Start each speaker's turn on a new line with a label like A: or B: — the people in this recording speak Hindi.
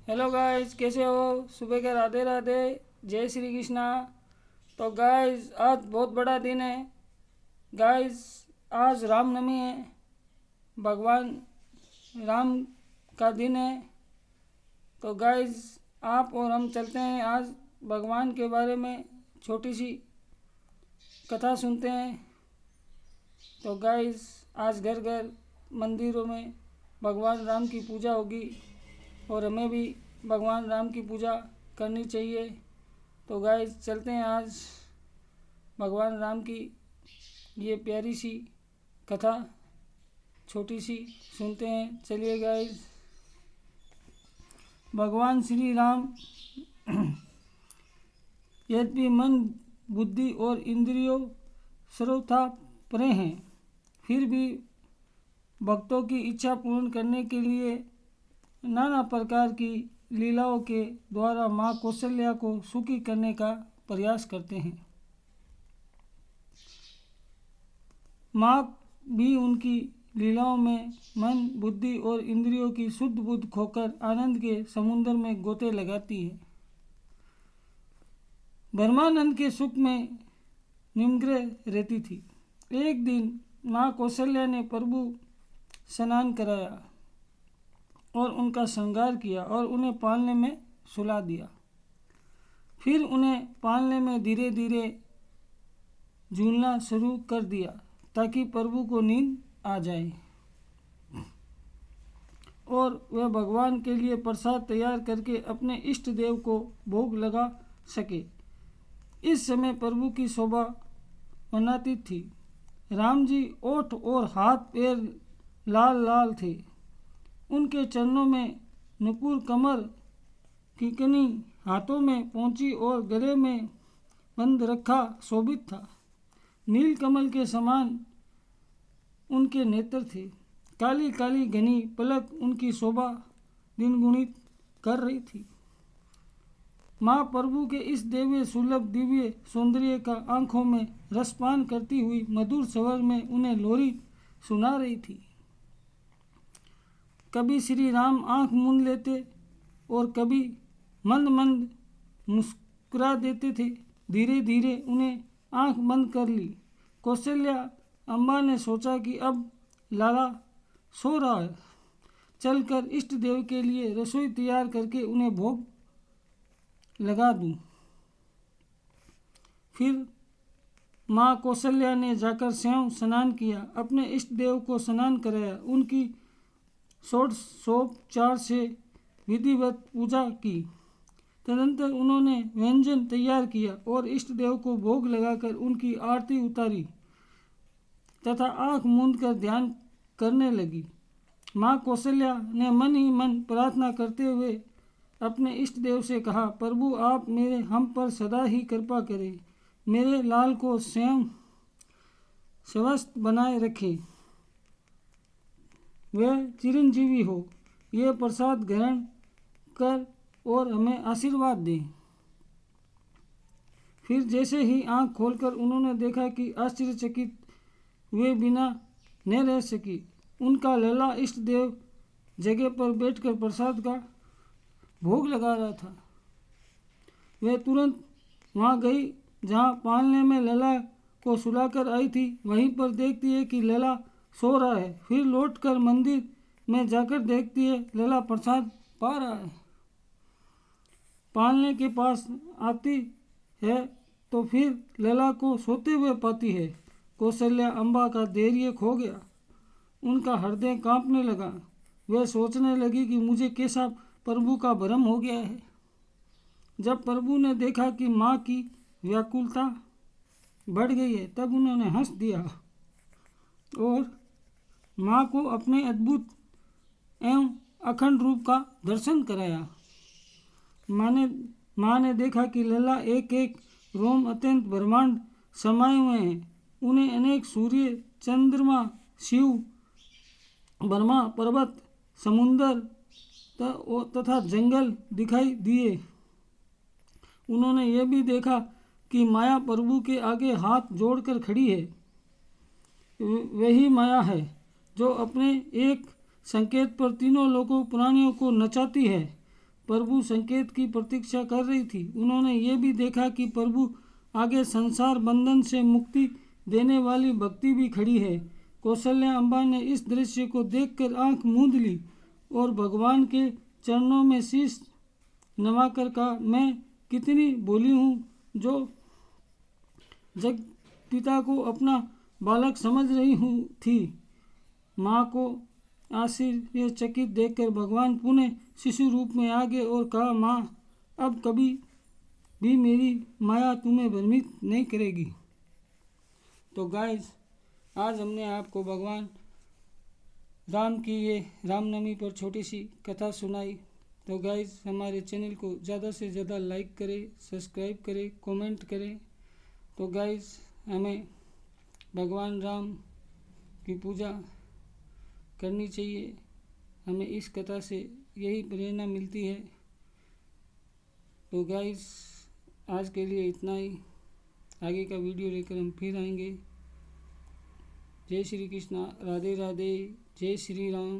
A: हेलो गाइस, कैसे हो? सुबह के राधे राधे, जय श्री कृष्णा। तो गाइस, आज बहुत बड़ा दिन है। गाइस, आज रामनवमी है। भगवान राम का दिन है। तो गाइस, आप और हम चलते हैं आज भगवान के बारे में छोटी सी कथा सुनते हैं। तो गाइस, आज घर घर मंदिरों में भगवान राम की पूजा होगी और हमें भी भगवान राम की पूजा करनी चाहिए। तो गाइस, चलते हैं आज भगवान राम की ये प्यारी सी कथा छोटी सी सुनते हैं। चलिए गाइस। भगवान श्री राम यद्यपि मन, बुद्धि और इंद्रियों सर्वथा परे हैं, फिर भी भक्तों की इच्छा पूर्ण करने के लिए नाना प्रकार की लीलाओं के द्वारा माँ कौशल्या को सुखी करने का प्रयास करते हैं। माँ भी उनकी लीलाओं में मन, बुद्धि और इंद्रियों की शुद्ध बुद्ध खोकर आनंद के समुद्र में गोते लगाती है। ब्रह्मानंद के सुख में निमग्न रहती थी। एक दिन माँ कौशल्या ने प्रभु स्नान कराया और उनका श्रृंगार किया और उन्हें पालने में सुला दिया। फिर उन्हें पालने में धीरे धीरे झूलना शुरू कर दिया ताकि प्रभु को नींद आ जाए और वह भगवान के लिए प्रसाद तैयार करके अपने इष्ट देव को भोग लगा सके। इस समय प्रभु की शोभा मनातीत थी। राम जी ओठ और हाथ पैर लाल लाल थे। उनके चरणों में नुपुर, कमर की कनी, हाथों में पहुंची और गले में बंद रखा शोभित था। नील कमल के समान उनके नेत्र थे। काली काली घनी पलक उनकी शोभा द्विगुणित कर रही थी। माँ प्रभु के इस देव्य सुलभ दिव्य सौंदर्य का आंखों में रसपान करती हुई मधुर स्वर में उन्हें लोरी सुना रही थी। कभी श्री राम आंख मूंद लेते और कभी मंद मंद मुस्कुरा देते थे। धीरे धीरे उन्हें आंख बंद कर ली। कौशल्या अम्बा ने सोचा कि अब लाला सो रहा है, चलकर इष्ट देव के लिए रसोई तैयार करके उन्हें भोग लगा दूं। फिर माँ कौशल्या ने जाकर स्वयं स्नान किया, अपने इष्ट देव को स्नान कराया, उनकी षोडशोपचार से विधिवत पूजा की। तदनंतर उन्होंने व्यंजन तैयार किया और इष्ट देव को भोग लगाकर उनकी आरती उतारी तथा आंख मूंदकर ध्यान करने लगी। माँ कौशल्या ने मन ही मन प्रार्थना करते हुए अपने इष्ट देव से कहा, प्रभु आप मेरे हम पर सदा ही कृपा करें, मेरे लाल को स्वयं स्वस्थ बनाए रखें, वह चिरंजीवी हो। यह प्रसाद ग्रहण कर और हमें आशीर्वाद दें। फिर जैसे ही आंख खोलकर उन्होंने देखा कि आश्चर्यचकित वे बिना न रह सकी। उनका लला इष्ट देव जगह पर बैठकर प्रसाद का भोग लगा रहा था। वह तुरंत वहां गई जहां पालने में लला को सुलाकर आई थी। वहीं पर देखती है कि लला सो रहा है। फिर लौटकर मंदिर में जाकर देखती है लला प्रसाद पा रहा है। पालने के पास आती है तो फिर लला को सोते हुए पाती है। कौशल्या अम्बा का धैर्य खो गया। उनका हृदय कांपने लगा। वह सोचने लगी कि मुझे कैसा प्रभु का भ्रम हो गया है। जब प्रभु ने देखा कि माँ की व्याकुलता बढ़ गई है तब उन्होंने हंस दिया और माँ को अपने अद्भुत एवं अखंड रूप का दर्शन कराया। माँ ने देखा कि लला एक एक रोम अत्यंत ब्रह्मांड समाये हुए हैं। उन्हें अनेक सूर्य, चंद्रमा, शिव, ब्रह्मा, पर्वत, समुंदर तथा जंगल दिखाई दिए। उन्होंने यह भी देखा कि माया प्रभु के आगे हाथ जोड़कर खड़ी है। वही माया है जो अपने एक संकेत पर तीनों लोगों प्राणियों को नचाती है। प्रभु संकेत की प्रतीक्षा कर रही थी। उन्होंने ये भी देखा कि प्रभु आगे संसार बंधन से मुक्ति देने वाली भक्ति भी खड़ी है। कौशल्या अम्बा ने इस दृश्य को देखकर आंख मूंद ली और भगवान के चरणों में शीश नवाकर कहा, मैं कितनी भोली हूँ जो जग पिता को अपना बालक समझ रही हूँ थी। माँ को आश्चर्यचकित देखकर भगवान पुनः शिशु रूप में आ गए और कहा, माँ, अब कभी भी मेरी माया तुम्हें भ्रमित नहीं करेगी। तो गाइस, आज हमने आपको भगवान राम की ये रामनवमी पर छोटी सी कथा सुनाई। तो गाइस, हमारे चैनल को ज़्यादा से ज़्यादा लाइक करें, सब्सक्राइब करें, कमेंट करें। तो गाइस, हमें भगवान राम की पूजा करनी चाहिए। हमें इस कथा से यही प्रेरणा मिलती है। तो गाइस, आज के लिए इतना ही। आगे का वीडियो लेकर हम फिर आएंगे। जय श्री कृष्णा, राधे राधे, जय श्री राम।